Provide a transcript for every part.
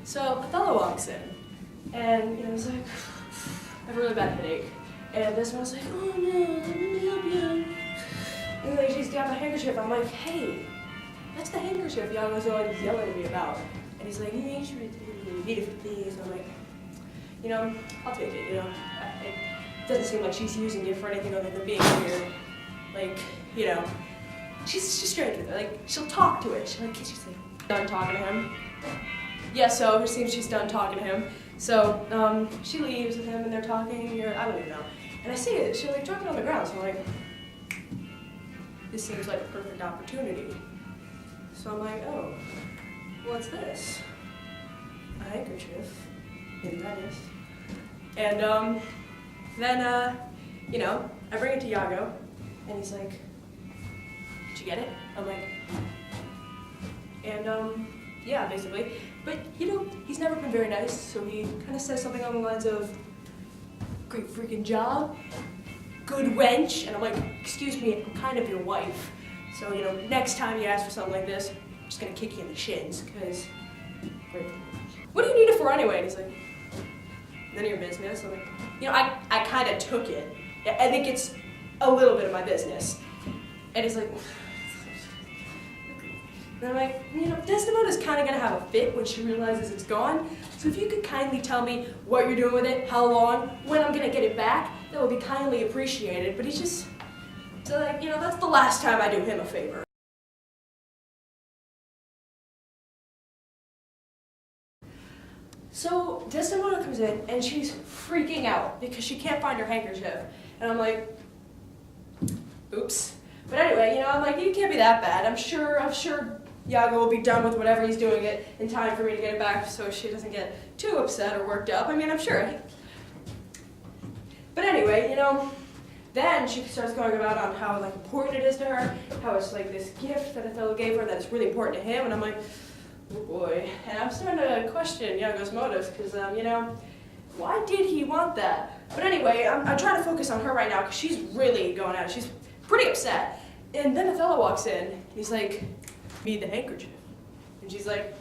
So Othello walks in, and he's like, I have a really bad headache. And this one's like, oh no, let me help you. And like she's got the handkerchief. I'm like, hey, that's the handkerchief Iago's always yelling at me about. And he's like, hey, you need it for these. And I'm like, I'll take it. It doesn't seem like she's using it for anything other than being weird. Like, she's strange with it. Like, she'll talk to it. She's like, done talking to him. Yeah, so it seems she's done talking to him. So she leaves with him and they're talking, or I don't even know. And I see it, she's like talking on the ground, so I'm like, this seems like a perfect opportunity. So I'm like, oh, what's this? A handkerchief. Maybe that is. And then, I bring it to Iago, and he's like, did you get it? I'm like, and yeah, basically. But, he's never been very nice, so he kind of says something along the lines of, great freaking job, good wench, and I'm like, excuse me, I'm kind of your wife. So, next time you ask for something like this, I'm just gonna kick you in the shins, because, what do you need it for anyway? And he's like, none of your business. I'm like, I kind of took it. I think it's a little bit of my business. And he's like, and I'm like, Desdemona's kind of going to have a fit when she realizes it's gone. So if you could kindly tell me what you're doing with it, how long, when I'm going to get it back, that would be kindly appreciated. But he's just, so like, that's the last time I do him a favor. So Desdemona comes in and she's freaking out because she can't find her handkerchief. And I'm like, oops. But anyway, I'm like, you can't be that bad. I'm sure Iago will be done with whatever he's doing it in time for me to get it back so she doesn't get too upset or worked up. I'm sure. But anyway, then she starts going about on how important it is to her, how it's like this gift that Othello gave her that's really important to him, and I'm like, oh boy. And I'm starting to question Iago's motives because, why did he want that? But anyway, I'm trying to focus on her right now because she's really going at it. She's pretty upset. And then Othello walks in, and he's like, need the handkerchief. And she's like,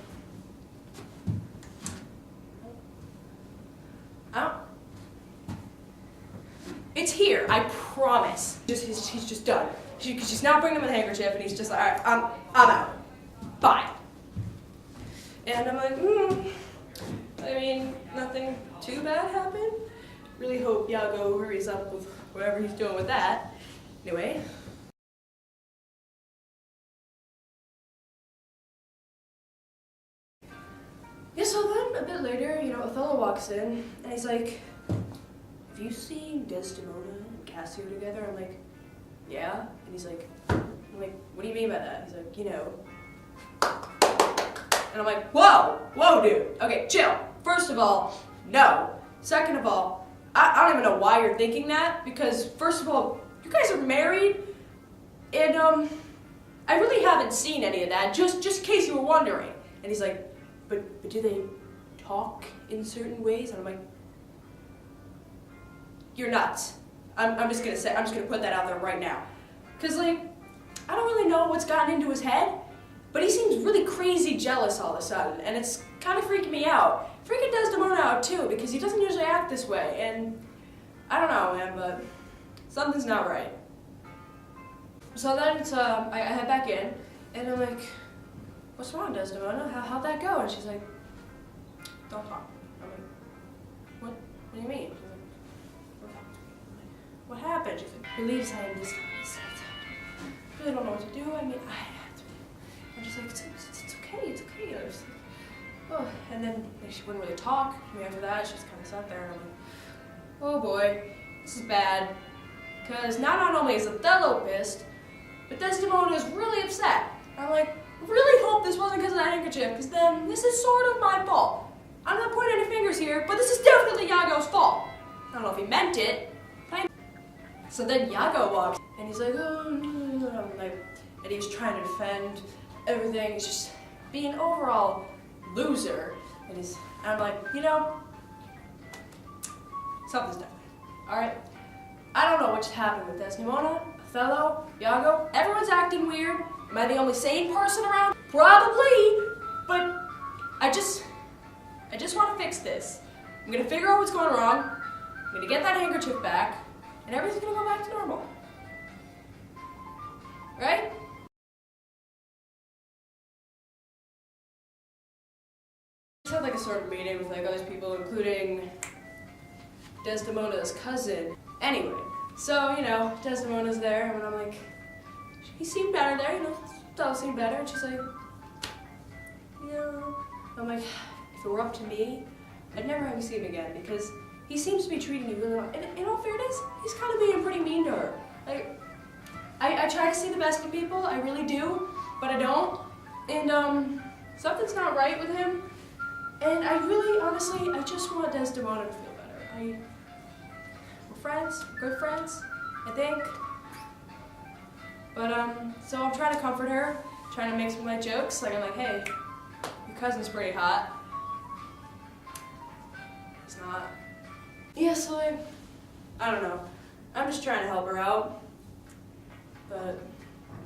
it's here, I promise. He's just done. She's not bringing him the handkerchief, and he's just like, all right, I'm out. Bye. And I'm like, nothing too bad happened. Really hope Iago hurries up with whatever he's doing with that. Anyway. Yeah, so then a bit later, Othello walks in, and he's like, have you seen Desdemona and Cassio together? I'm like, yeah. And he's like, what do you mean by that? He's like, And I'm like, whoa, dude. Okay, chill. First of all, no. Second of all, I don't even know why you're thinking that, because first of all, you guys are married, and I really haven't seen any of that, just in case you were wondering. And he's like, but do they talk in certain ways? And I'm like, you're nuts. I'm just gonna put that out there right now. Cause I don't really know what's gotten into his head, but he seems really crazy jealous all of a sudden, and it's kind of freaking me out. Freaking Desdemona out too, because he doesn't usually act this way, and I don't know, man, but something's not right. So then I head back in, and I'm like, what's wrong, Desdemona? How'd that go? And she's like, don't talk. I'm like, what do you mean? She's like, what happened? She's like, he leaves him this I really don't know what to do. I'm just like, it's okay. I was like, oh. And then she wouldn't really talk to me after that. She just kind of sat there, and I'm like, oh boy, this is bad. Because not only is Othello pissed, but Desdemona is really upset. I'm like, I really hope this wasn't because of that handkerchief, because then this is sort of my fault. I'm not pointing any fingers here, but this is definitely Iago's fault. I don't know if he meant it. So then Iago walks, and he's like, oh, no. I'm like, and he's trying to defend everything. He's just being an overall loser. And I'm like, something's different. All right? I don't know what's happened with Desdemona, Othello, Iago. Everyone's acting weird. Am I the only sane person around? Probably, but I just want to fix this. I'm going to figure out what's going wrong. I'm going to get that handkerchief back, and everything's going to go back to normal. Right? We had like a sort of meeting with like other people, including Desdemona's cousin. Anyway, so, you know, Desdemona's there, and I'm like, he seemed better there, you know, Stella seemed better, and she's like, yeah. I'm like, if it were up to me, I'd never have you see him again, because he seems to be treating you really well. And in all fairness, he's kind of being pretty mean to her. Like, I try to see the best in people, I really do, but I don't. And something's not right with him. And I really, honestly, I just want Desdemona to feel better. We're friends, good friends, I think. But so I'm trying to comfort her, trying to make some light jokes. Like I'm like, hey, your cousin's pretty hot. He's not. Yeah, so like, I don't know. I'm just trying to help her out. But,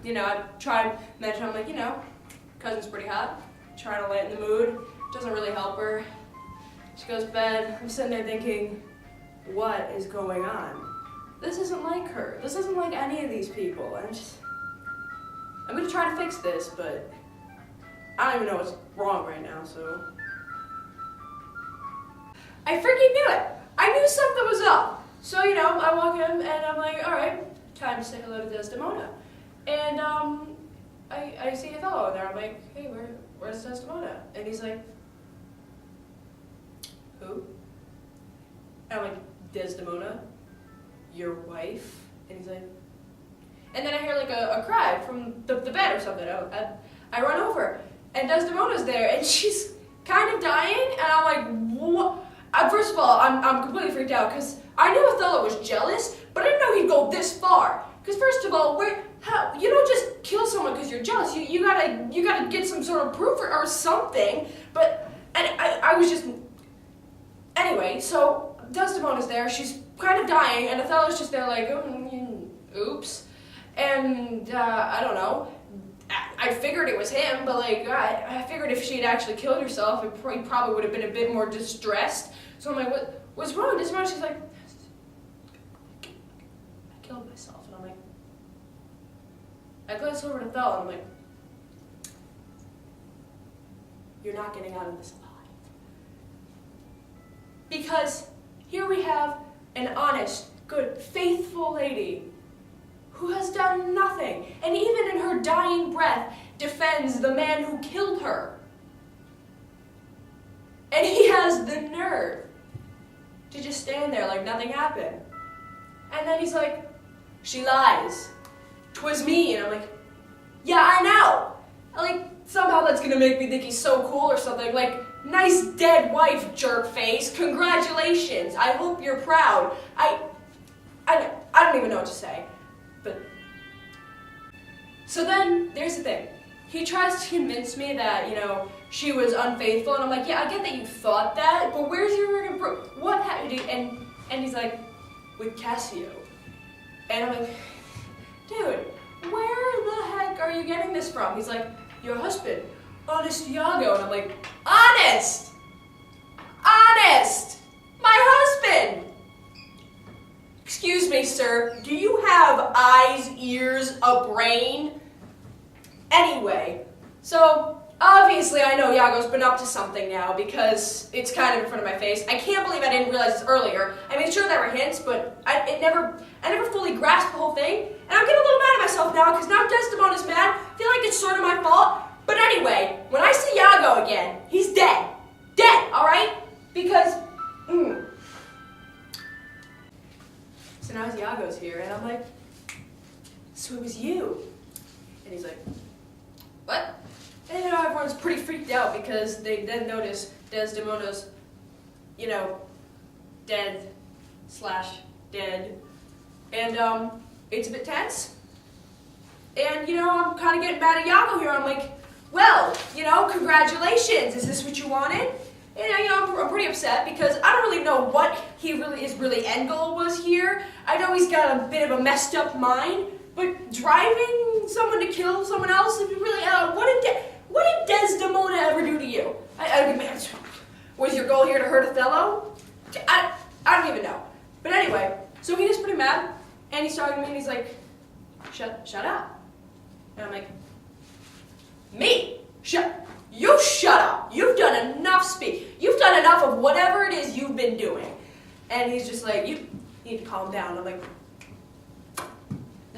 you know, I try to mention, I'm like, you know, cousin's pretty hot. Trying to lighten the mood. Doesn't really help her. She goes to bed. I'm sitting there thinking, what is going on? This isn't like her. This isn't like any of these people. I'm gonna try to fix this, but I don't even know what's wrong right now, so. I freaking knew it. I knew something was up. So, you know, I walk in and I'm like, all right, time to say hello to Desdemona. And I see a fellow there. I'm like, hey, where's Desdemona? And he's like, who? And I'm like, Desdemona, your wife? And he's like, and then I hear like a cry from the bed or something. I run over, and Desdemona's there, and she's kind of dying, and I'm like, what? First of all, I'm completely freaked out, because I knew Othello was jealous, but I didn't know he'd go this far. Because first of all, you don't just kill someone because you're jealous. You gotta get some sort of proof or something. But I was just. Anyway, so Desdemona's there, she's kind of dying, and Othello's just there like, oops. And I don't know, I figured it was him, but like, I figured if she had actually killed herself, he probably would have been a bit more distressed. So I'm like, what's wrong? Desdemona, she's like, I killed myself. And I'm like, I glanced over at Othello, and I'm like, you're not getting out of this alive. Because here we have an honest, good, faithful lady who has done nothing, and even in her dying breath defends the man who killed her. And he has the nerve to just stand there like nothing happened. And then he's like, she lies. 'Twas me. And I'm like, yeah, I know. Like, somehow that's gonna make me think he's so cool or something. Like, nice dead wife, jerk face. Congratulations. I hope you're proud. I don't even know what to say. But so then there's the thing. He tries to convince me that, you know, she was unfaithful, and I'm like, yeah, I get that you thought that, but where's your freaking proof? What happened? And he's like, with Cassio. And I'm like, dude, where the heck are you getting this from? He's like, your husband, honest Iago. And I'm like, honest! Honest! My husband! Excuse me, sir, do you have eyes, ears, a brain? Anyway, so obviously I know Iago's been up to something now because it's kind of in front of my face. I can't believe I didn't realize this earlier. I mean, sure there were hints, but I never fully grasped the whole thing. And I'm getting a little mad at myself now because now Desdemona's mad. I feel like it's sort of my fault. But anyway, when I see Iago again, he's dead. Dead, all right? Because, So now Iago's here, and I'm like, so it was you. And he's like, what? And you know, everyone's pretty freaked out because they then notice Desdemona's, you know, dead. And it's a bit tense. And you know, I'm kind of getting mad at Iago here. I'm like, well, you know, congratulations. Is this what you wanted? And you know, I'm pretty upset because I don't really know what his end goal was here. I know he's got a bit of a messed up mind, but driving someone to kill someone else, if you really, what did Desdemona ever do to you? Was your whatever it is you've been doing. And he's just like, you need to calm down. I'm like,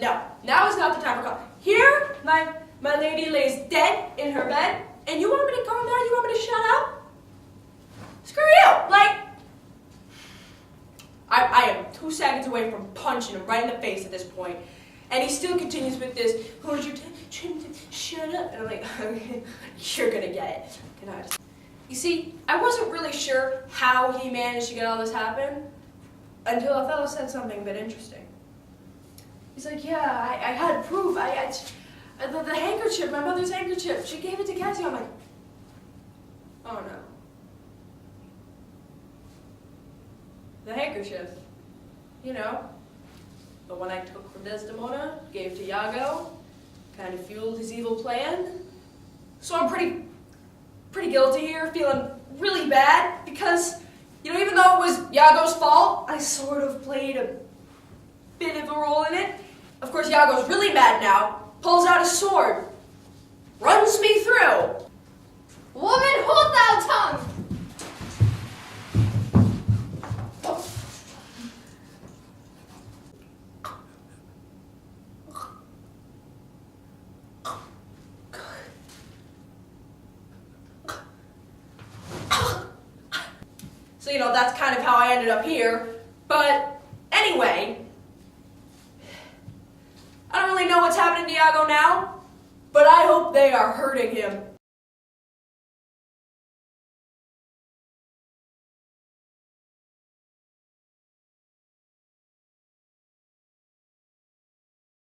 no, now is not the time for calm. Here, my lady lays dead in her bed, and you want me to calm down? You want me to shut up? Screw you! Like, I am 2 seconds away from punching him right in the face at this point. And he still continues with this, who would you shut up? And I'm like, you're gonna get it. Can I just... You see, I wasn't really sure how he managed to get all this happen until a fellow said something a bit interesting. He's like, yeah, I had proof. The handkerchief, my mother's handkerchief, she gave it to Cassie. I'm like, oh no. The handkerchief, you know, the one I took from Desdemona, gave to Iago, kind of fueled his evil plan. So I'm pretty guilty here, feeling really bad because, you know, even though it was Iago's fault, I sort of played a bit of a role in it. Of course, Iago's really mad now, pulls out a sword, runs me through. Woman, hold thou tongue! So, you know, that's kind of how I ended up here. But anyway, I don't really know what's happening to Iago now, but I hope they are hurting him